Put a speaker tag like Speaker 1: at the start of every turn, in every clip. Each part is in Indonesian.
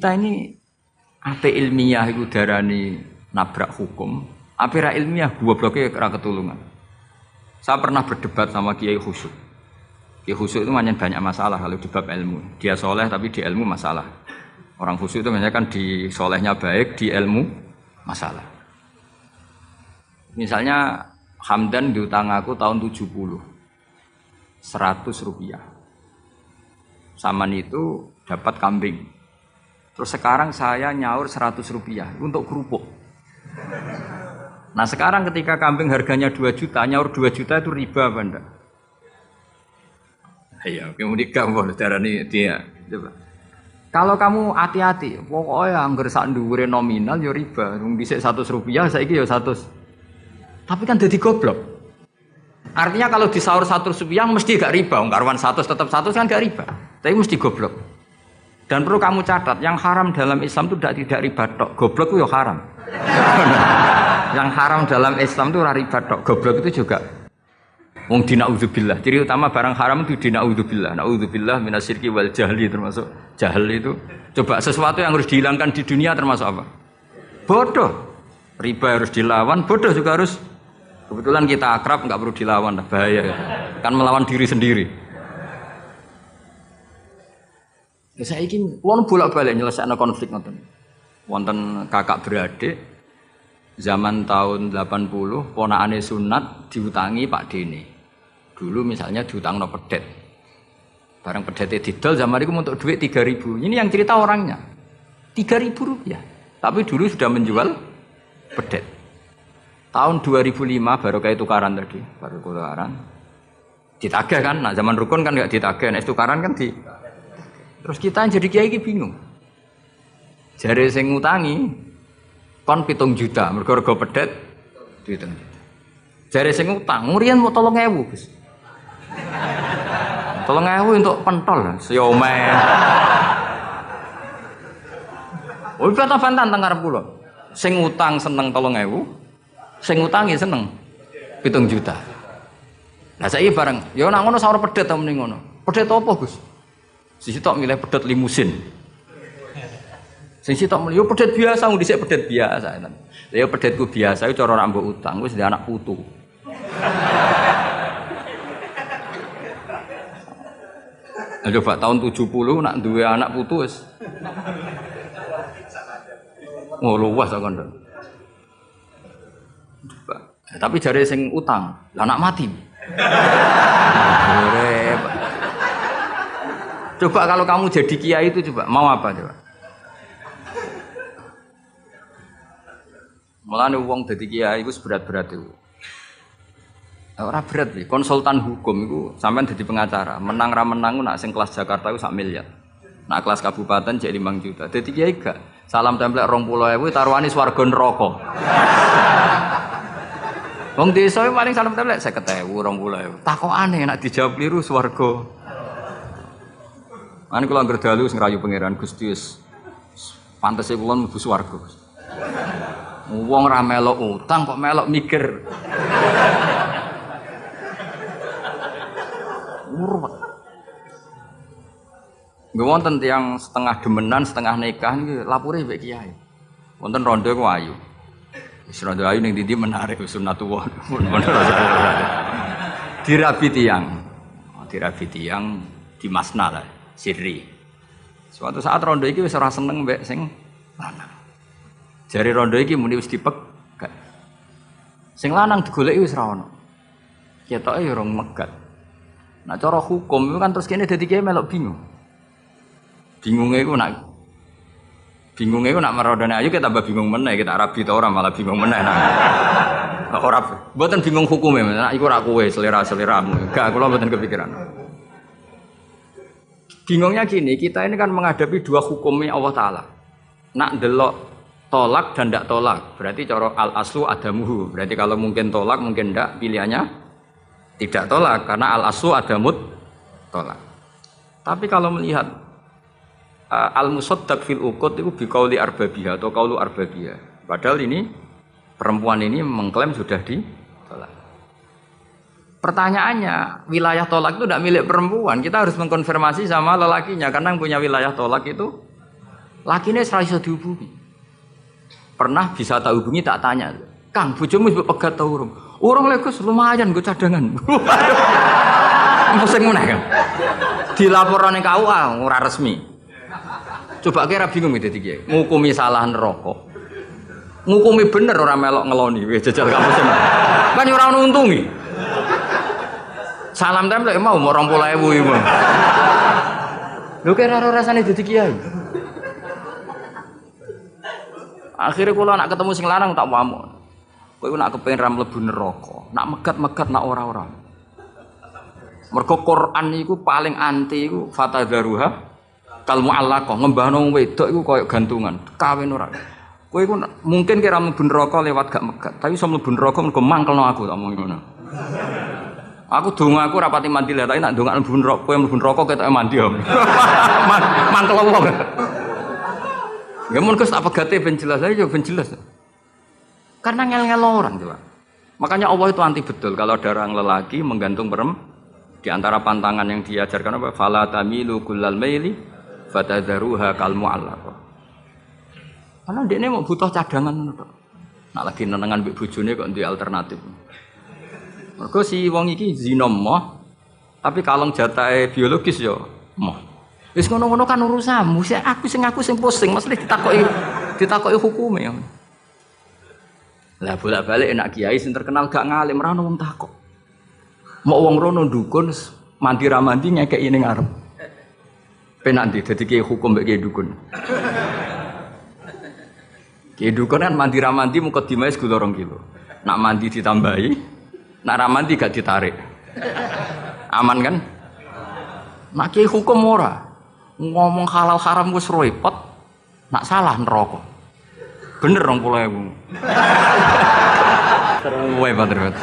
Speaker 1: kita ini ape ilmiah iku darani nabrak hukum, ape ra ilmiah gobloke ra ketulungan. Saya pernah berdebat sama Kiai Khusyuk. Kiai Khusyuk itu banyak masalah kalau di bab ilmu. Dia soleh tapi di ilmu masalah. Orang khusyuk itu banyak kan di solehnya baik, di ilmu masalah. Misalnya Hamdan diutang aku tahun 70, 100 rupiah. Saman itu dapat kambing. Terus sekarang saya nyaur 100 rupiah untuk kerupuk. Nah sekarang ketika kambing harganya 2 juta, nyaur 2 juta itu riba apa enggak? Iya, kemudian kamu darani dia. Coba. Kalau kamu hati-hati, pokoknya anggar sak dhuwure nominal ya riba. Wong dhisik 100 rupiah, saiki ya 100. Tapi kan jadi goblok. Artinya kalau disaur 100 rupiah mesti gak riba. Wong karuan 100 tetap 100 kan gak riba. Tapi mesti goblok. Dan perlu kamu catat, yang haram dalam Islam itu tidak riba tok. Goblok itu ya haram. Yang haram dalam Islam itu riba tok. Goblok itu juga. Wong dina'udzubillah. Ciri utama barang haram itu dina'udzubillah. Na'udzubillah minasyirki wal jahli termasuk jahil itu. Coba sesuatu yang harus dihilangkan di dunia termasuk apa? Bodoh. Riba harus dilawan, bodoh juga harus. Kebetulan kita akrab enggak perlu dilawan, bahaya. Kan melawan diri sendiri. Ya saiki kulo bolak-balik nyelesaikno konflik ngoten. Wonten kakak beradik zaman tahun 80 ponakane sunat diutangi Pak Dene. Dulu misalnya diutangno pedet. Barang pedete didol zaman itu untuk duit 3.000. Ini yang cerita orangnya. 3.000 rupiah. Tapi dulu sudah menjual pedet. Tahun 2005 baru kayak tukaran tadi, baru tukaran. Ditagih kan, nah zaman rukun kan enggak ditagih, nek tukaran kan di. Terus kita jadi kiai iki bingung. Jare sing ngutangi kon 7 juta, mergo pedet duit 7 juta. Jare sing utang, murian mau 3.000, Gus. 3.000 untuk pentol, siomay. Oh, kata bantan teng arep kula. Sing utang seneng 3.000, sing utangi seneng 7 juta. Lah saiki bareng, ya nek ngono sawur pedet ta mending ngono. Pedet apa, Gus? Sisi tok milih pedet limusin. Sing sitok milih yo pedet biasa, wong dhisik pedet biasa. Lah yo pedetku biasa iku cara rak mbok utang wis ndek anak putu. Nah, coba tahun 70 nak duwe anak putu wis. Oh luwes kok kandha. Tapi jare sing utang, lah anak mati. Coba kalau kamu jadi kiai itu coba mau apa coba? Mulane wong dadi kiai iku berat-berat itu. Ora berat iki, konsultan hukum iku sampean dadi pengacara, menang ra menang nak sing kelas Jakarta iku 1 miliar. Nak kelas kabupaten jek 5 juta. Dadi kiai gak salam templek 20.000 taruhane swarga neraka. Wong desa paling salam templek 50.000, 20.000. Takokane nek dijawab kliru swarga. Ane kula anggere dalu wis ngrayu pangeran Gusti wis pantese kula mlebu swarga. Wong ra melok utang kok melok mikir. Urut. Nggih wonten tiyang setengah demenan, setengah nikah niki lapure mbek kiai. Wonten rondo ku ayu. Wis rondo ayu ning ndi menarik sunatullah. Dirabi tiyang. Dirabi tiyang di Masna lah. Sirri. Suatu saat rondo iki wis ora seneng mbek sing lanang. Jare rondo iki muni wis dipegat. Sing lanang digoleki wis ra ono. Ketoke ya rong megat. Nah cara hukum itu kan terus kene dadi kiai melok bingung. Bingunge iku nak marondone ayu kita tambah bingung meneh, kita rabi ta ora malah bingung meneh. Nah, ora mboten bingung hukume, nek iku ora kowe selera-seleramu. Enggak, kula mboten kepikiran. Bingungnya gini, kita ini kan menghadapi dua hukumnya Allah Ta'ala. Nak delok tolak dan tidak tolak, berarti cara al-aslu adamuhu. Berarti kalau mungkin tolak, mungkin tidak, pilihannya tidak tolak. Karena al-aslu adamut tolak. Tapi kalau melihat al-musaddaq fil uqud itu biqauli arbabiyah atau qaulu arbabiyah. Padahal ini, perempuan ini mengklaim sudah ditolak. Pertanyaannya, wilayah tolak itu tidak milik perempuan. Kita harus mengkonfirmasi sama lelakinya, karena yang punya wilayah tolak itu Lakine ora iso dihubungi. Pernah bisa tak hubungi tak tanya, "Kang, bojomu wis pegat ta urung?" "Urung lek Gus, lumayan nggo cadangan." Pusing meneh kan. Dilaporane KUA ora resmi. Coba kira bingung gitu iki. Ngukumi salah neraka. Ngukumi bener ora melok ngeloni wis jajal kampus. Kan ora ono untungi. Salam tempel mau 20.000 iki. Lho kira ora rasane dadi kiai. Akhirnya kula nak ketemu sing lanang tak wamuk. Kowe nak kepengin ra mlebu neraka, nak megat-megat nak ora-ora. Mergo Quran iku paling anti iku fatadzaruha kal mu'allaqah, ngembahno wong wedok iku koyo gantungan, kawin ora. Kowe iku mungkin kira mlebu neraka lewat gak megat, tapi iso mlebu neraka mergo mangkelno aku tak omong ngono. Aku dongaku rapati mandi lah, tapi nak ndongak mlebu neraka, kowe mlebu neraka ketoke mandi om. Mangkel wong. Ya mun Gus tak pegate ben jelas aja ben jelas. Karena ngel-ngel orang coba. Makanya Allah itu anti betul kalau ada orang lelaki menggantung perempuan. Di antara pantangan yang diajarkan apa? Fala tamilu kullal maili fatadzaruha kal mu'allaqah. Karena dekne mau butuh cadangan ngono tok. Nak lagi nenengan mbek bojone kok duwe alternatif. Mergo si wong iki zina moh, tapi kalong jatahe biologis ya moh. Wis ngono-ngono kan urusanmu, aku sing pusing, mesti ditakoki hukume. Lah bolak-balik enak kiai sing terkenal gak ngalim ra ono wong takok. Mau wong rono dukun mandi ra mandi ngekeki ning arep. Penak ndi dadi kiai hukum mbek kiai dukun. Kiai dukun kan mandi ra mandi mukadimah segula 2 kilo. Nak mandi ditambahi, nak ra mandi gak ditarik. Aman kan? Nak kiai hukum ora. Ngomong halal haram wis repot, nak salah neraka. Bener 20.000. Terus banget.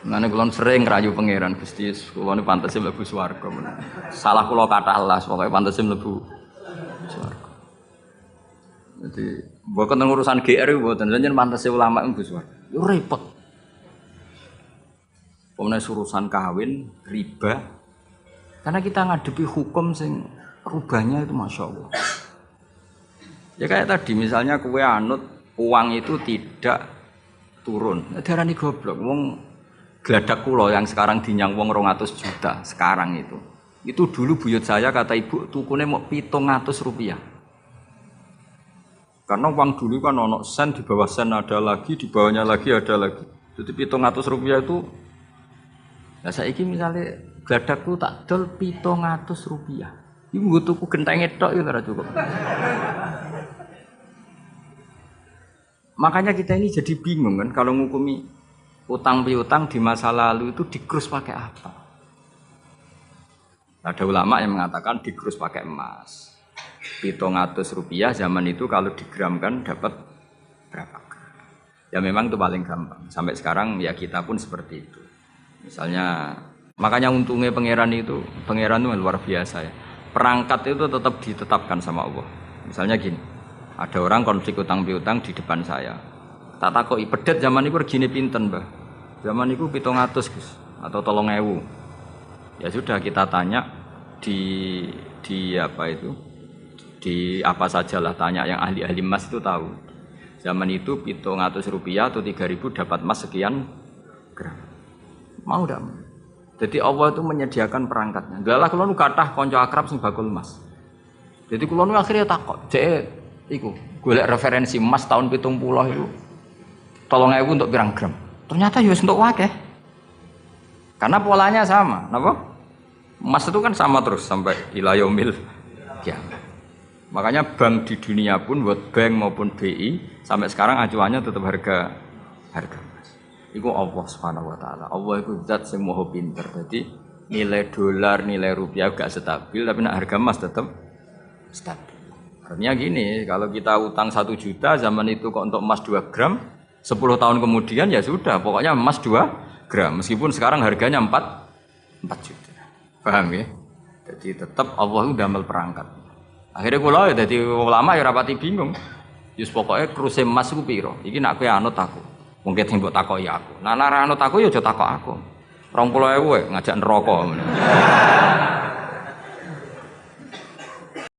Speaker 1: Nane kula sering rayu pangeran Gusti, kula niku pantese mlebu swarga. Salah kula kathah las, pokoke pantese mlebu swarga. Jadi, mboten urusan GR mboten, jenengan pantese ulama mlebu swarga. Yo repot. Pemene urusan kawin, riba. Karena kita ngadepi hukum sing rubahnya itu Masya Allah. Ya kayak tadi misalnya kue anut uang itu tidak turun. Darani goblok. Wong gladak kula yang sekarang dinyang wong 200 juta sekarang itu. Itu dulu buyut saya kata ibu tukune mau 700 rupiah. Karena uang dulu kan ono sen, di bawah sen ada lagi, di bawahnya lagi ada lagi. Jadi 700 rupiah itu. Nah saiki misalnya gladakku tak dol 700 rupiah. Iku nggo tuku gentenge tok ya ora cukup. Makanya kita ini jadi bingung kan kalau ngukumi utang piutang di masa lalu itu dikrus pakai apa? Ada ulama yang mengatakan dikrus pakai emas. 700 rupiah zaman itu kalau digramkan dapat berapa? Ya memang itu paling gampang. Sampai sekarang ya kita pun seperti itu. Misalnya makanya untungnya pangeran itu luar biasa ya. Perangkat itu tetap ditetapkan sama Allah. Misalnya gini, ada orang konflik utang piutang di depan saya. Tak takoki pedet zaman itu regine pinten, Mbah? Zaman itu 700 Gus atau 3.000. Ya sudah kita tanya di apa itu? Di apa sajalah tanya yang ahli-ahli emas itu tahu. Zaman itu 700 rupiah atau 3.000 dapat emas sekian gram. Mau ndak? Jadi Allah itu menyediakan perangkatnya. Dalah kula nu kathah kanca akrab sing bakul emas. Jadi kula nu akhirnya takok, "Cek iku golek referensi emas tahun 70 itu 3.000 untuk pirang gram." Ternyata ya wis entuk akeh. Karena polanya sama, napa? Emas itu kan sama terus sampai ila yaumil kiamat. Makanya bank di dunia pun World Bank maupun BI sampai sekarang acuannya tetap harga emas. Iku Allah Subhanahu wa taala. Allah itu zat sing maha pinter. Jadi nilai dolar, nilai rupiah gak stabil tapi nak harga emas tetap stabil. Artinya gini, kalau kita utang 1 juta zaman itu kok untuk emas 2 gram, 10 tahun kemudian ya sudah, pokoknya emas 2 gram meskipun sekarang harganya 4 juta. Paham ya? Jadi tetap Allah itu damel perangkat. Akhirnya kula ya dadi ulama ya rapati bingung. Yus pokoknya kruse emas ku piro? Iki nak kowe anut aku. Mungkin sing mbok takoki aku. Nah nek anut aku ya aja takok aku. 20.000 ngajak neraka.